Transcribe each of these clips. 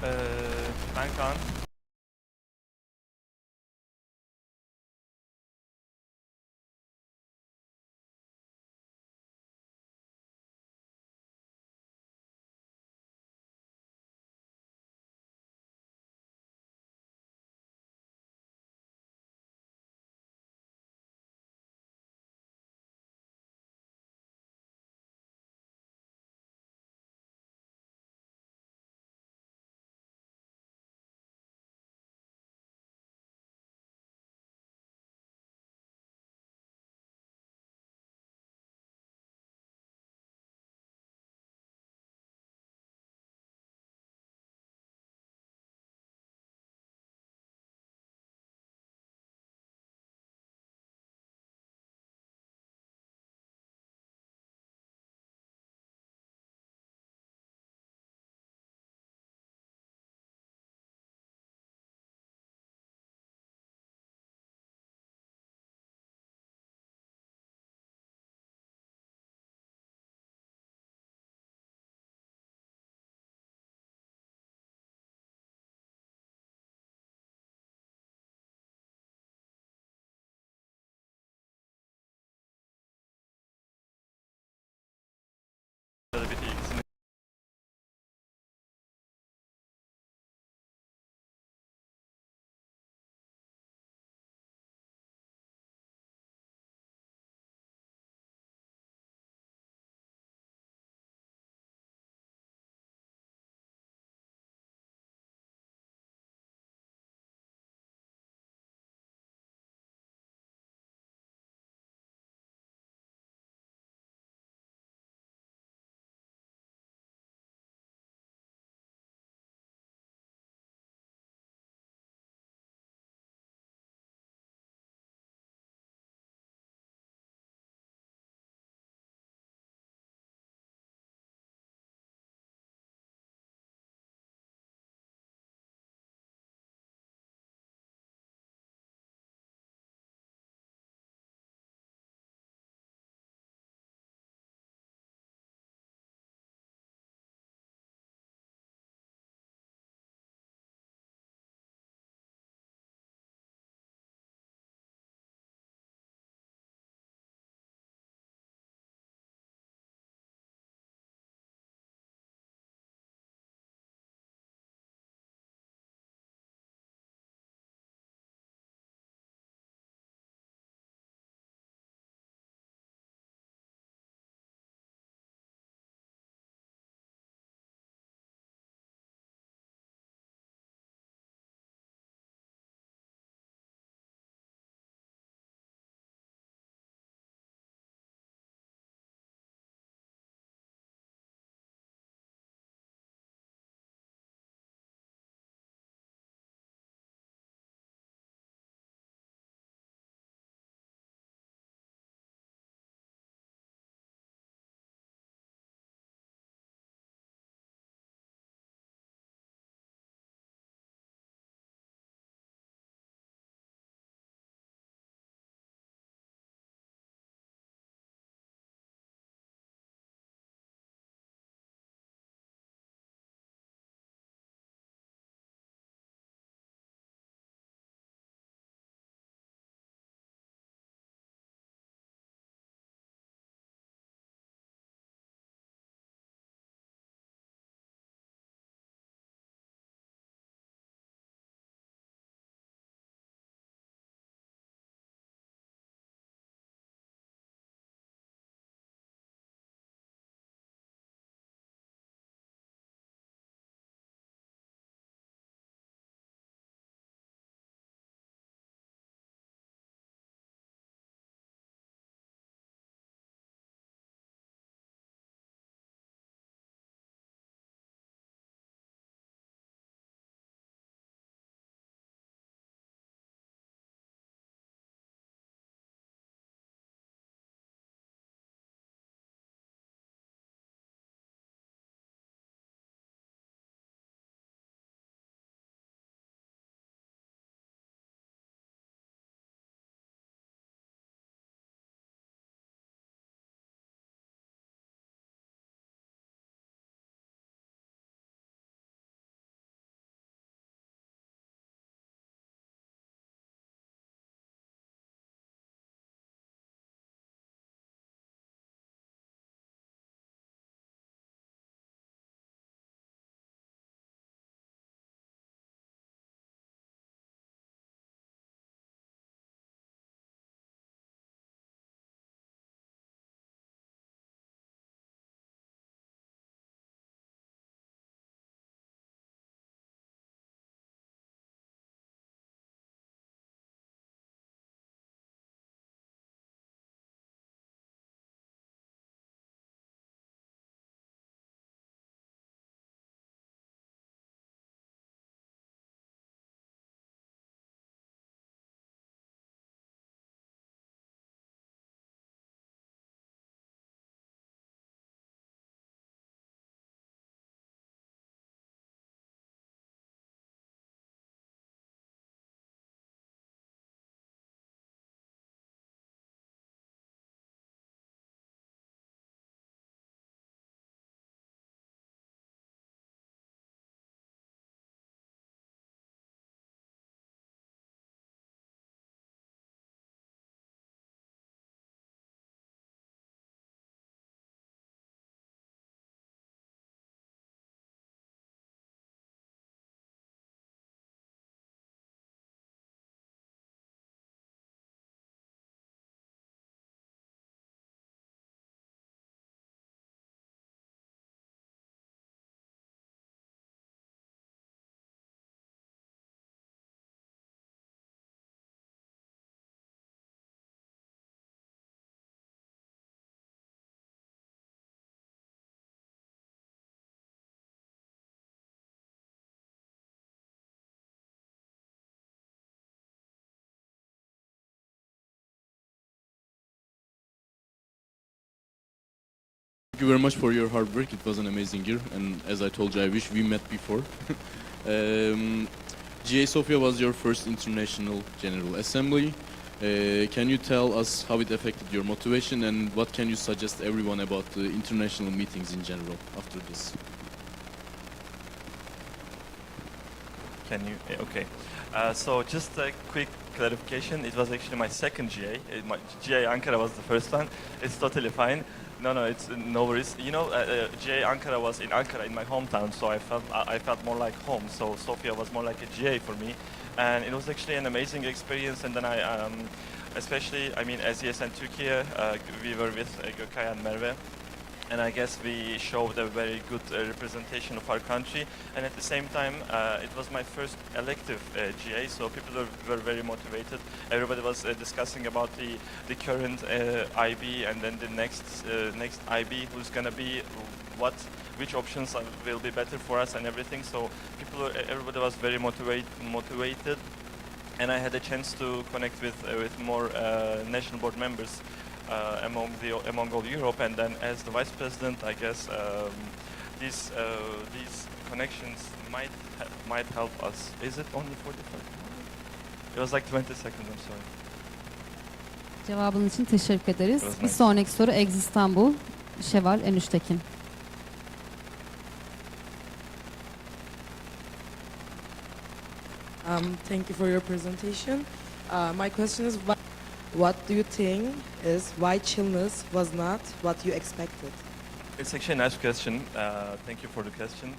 Ben Kaan. Thank you very much for your hard work. It was an amazing year, and as I told you, I wish we met before. GA Sofia was your first international General Assembly. Can you tell us how it affected your motivation, and what can you suggest everyone about the international meetings in general after this? Can you? Okay. So just a quick clarification. It was actually my second GA. My GA Ankara was the first one. It's totally fine. No, it's no worries. You know, GA Ankara was in Ankara, in my hometown, so I felt more like home. So Sofia was more like a GA for me, and it was actually an amazing experience. And then especially, I mean, as yes and Turkey, we were with Gökay and Merve. And I guess we showed a very good representation of our country. And at the same time, it was my first elective GA, so people were very motivated. Everybody was discussing about the current IB and then the next IB, who's going to be which options will be better for us and everything. So everybody was very motivated. And I had a chance to connect with more national board members among all Europe, and then as the vice president, I guess these connections might help us. Is it only 45? It was like 20 seconds. I'm sorry. Cevabın için teşekkür ederiz. Nice. Bir sonraki soru İstanbul, Şevval Enüştekin. Thank you for your presentation. My question is, what do you think is why chillness was not what you expected? It's actually a nice question. Thank you for the question.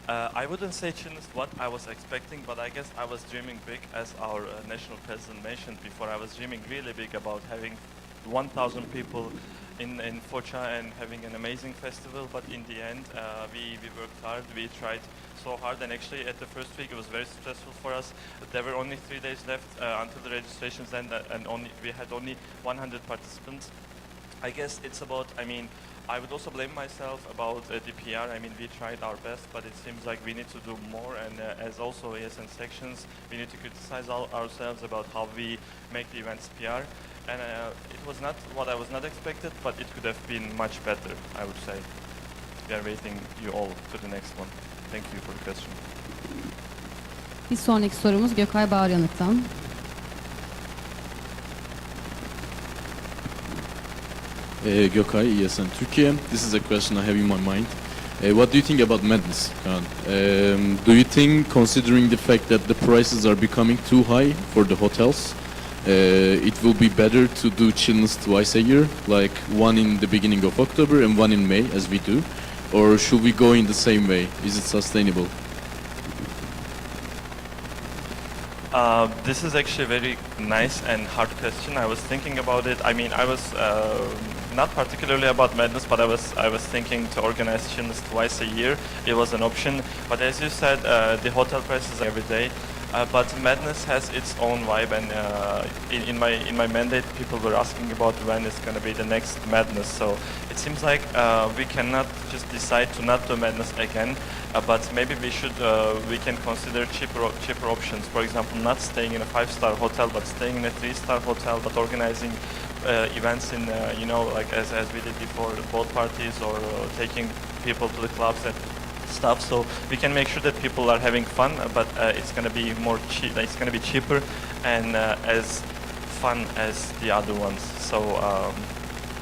I wouldn't say chillness what I was expecting, but I guess I was dreaming big, as our national president mentioned before. I was dreaming really big about having 1,000 people in Foça and having an amazing festival. But in the end, we worked hard. We tried so hard, and actually at the first week it was very stressful for us. There were only 3 days left until the registrations end, and we had only 100 participants. I guess it's about, I mean, I would also blame myself about the PR. I mean, we tried our best, but it seems like we need to do more. And as also ASN sections, we need to criticize ourselves about how we make the events PR. And it was not what I was not expected, but it could have been much better, I would say. We are waiting you all to the next one. Thank you for the question. Bir sonraki sorumuz Gökay Bağıryanık'tan. Gökay, ESN Turkey. This is a question I have in my mind. What do you think about madness, Kaan? Do you think, considering the fact that the prices are becoming too high for the hotels, it will be better to do chillness twice a year, like one in the beginning of October and one in May, as we do? Or should we go in the same way? Is it sustainable? This is actually a very nice and hard question. I was thinking about it. I mean, I was not particularly about madness, but I was thinking to organize chillness twice a year. It was an option. But as you said, the hotel prices are every day. But madness has its own vibe, and in my mandate, people were asking about when it's going to be the next madness. So it seems like we cannot just decide to not do madness again. But maybe we can consider cheaper options. For example, not staying in a 5-star hotel, but staying in a 3-star hotel, but organizing events in like as we did before, boat parties, or taking people to the clubs and stuff. So we can make sure that people are having fun, but it's going to be more cheap. It's going to be cheaper and as fun as the other ones. So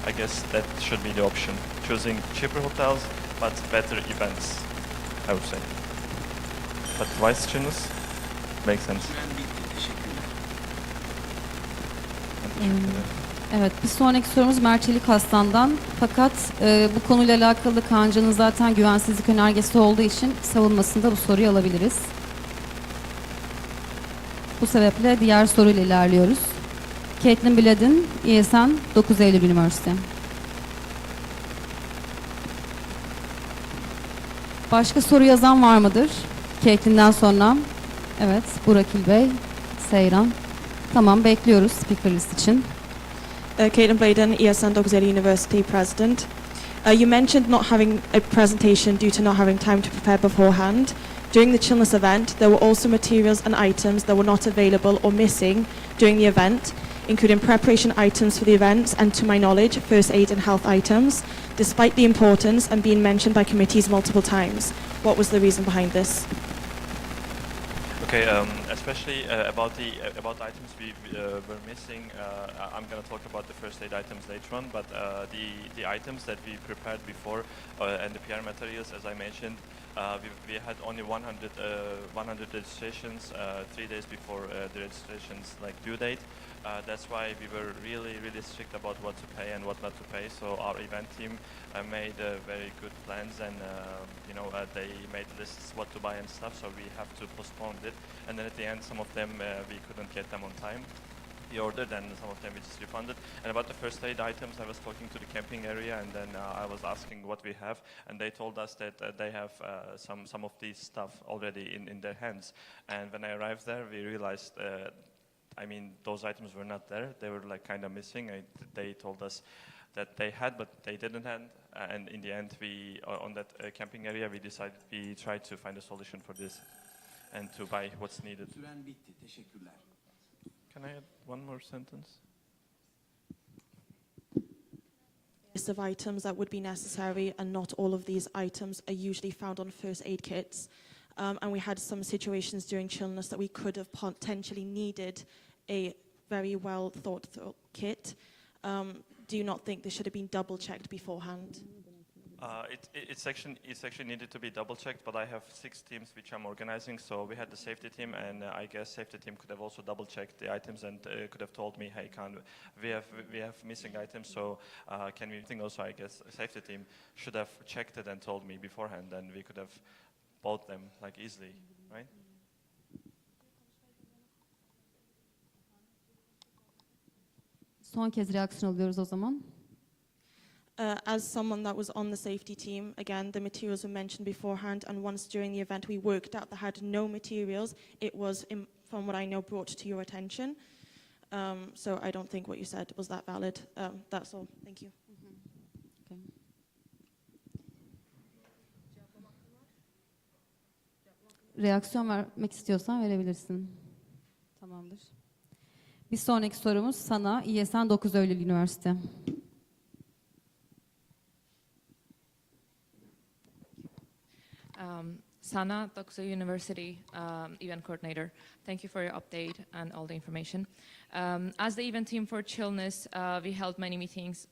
I guess that should be the option: choosing cheaper hotels but better events, I would say. But vice chillness makes sense. Evet, bir sonraki sorumuz Merçelik Aslan'dan. Fakat bu konuyla alakalı Kaancan'ın zaten güvensizlik önergesi olduğu için savunmasında bu soruyu alabiliriz. Bu sebeple diğer soruyla ilerliyoruz. Caitlin Bladin, ESN 9 Eylül Üniversite. Başka soru yazan var mıdır? Caitlin'den sonra. Evet, Burakil Bey, Seyran. Tamam, bekliyoruz speaker list için. Caitlin Bladen, ESN 9 Eylül University President. You mentioned not having a presentation due to not having time to prepare beforehand. During the chillness event, there were also materials and items that were not available or missing during the event. including preparation items for the events and, to my knowledge, first aid and health items, despite the importance and being mentioned by committees multiple times. What was the reason behind this? Okay, especially about items we were missing. I'm going to talk about the first aid items later on, but the items that we prepared before and the PR materials, as I mentioned, we had only 100 registrations 3 days before the registrations due date. That's why we were really strict about what to pay and what not to pay. So our event team made very good plans, and they made lists what to buy and stuff. So we have to postpone it, and then at the end, some of them we couldn't get them on time. We ordered, and some of them we just refunded. And about the first aid items, I was talking to the camping area, and then I was asking what we have, and they told us that they have some of these stuff already in their hands. And when I arrived there, we realized. Those items were not there. They were kind of missing. They told us that they had, but they didn't have. And in the end, we on that camping area, we tried to find a solution for this and to buy what's needed. Süren bitti. Teşekkürler. Can I add one more sentence? List of items that would be necessary, and not all of these items are usually found on first aid kits. And we had some situations during chillness that we could have potentially needed a very well thought through kit. Do you not think this should have been double checked beforehand? It's actually needed to be double checked, but I have 6 teams which I'm organizing. So we had the safety team, and I guess safety team could have also double checked the items and could have told me, hey, we have missing items, so can we think also? I guess safety team should have checked it and told me beforehand, and we could have bought them easily, right? Son kez reaksiyon alıyoruz o zaman. As someone that was on the safety team, again, the materials were mentioned beforehand, and once during the event we worked out that had no materials, it was, from what I know, brought to your attention. So I don't think what you said was that valid. That's all. Thank you. Okay. Reaksiyon vermek istiyorsan verebilirsin. Tamamdır. Bir sonraki sorumuz sana İYSN 9 Eylül Üniversite. Sana, Dokso University event coordinator. Thank you for your update and all the information. As the event team for Chillness, we held many meetings,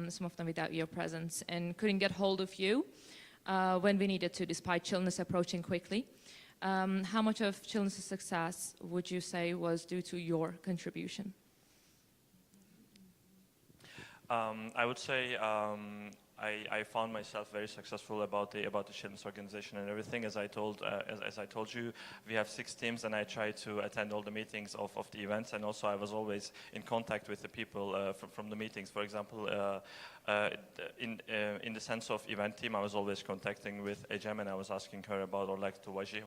some of them without your presence, and couldn't get hold of you when we needed to, despite Chillness approaching quickly. How much of Chillness' success would you say was due to your contribution? I would say I found myself very successful about the Chillness organization and everything. As I told you, we have 6 teams, and I try to attend all the meetings of the events, and also I was always in contact with the people from the meetings. For example, in the sense of event team, I was always contacting with Ecem, and I was asking her about, or to Vaji,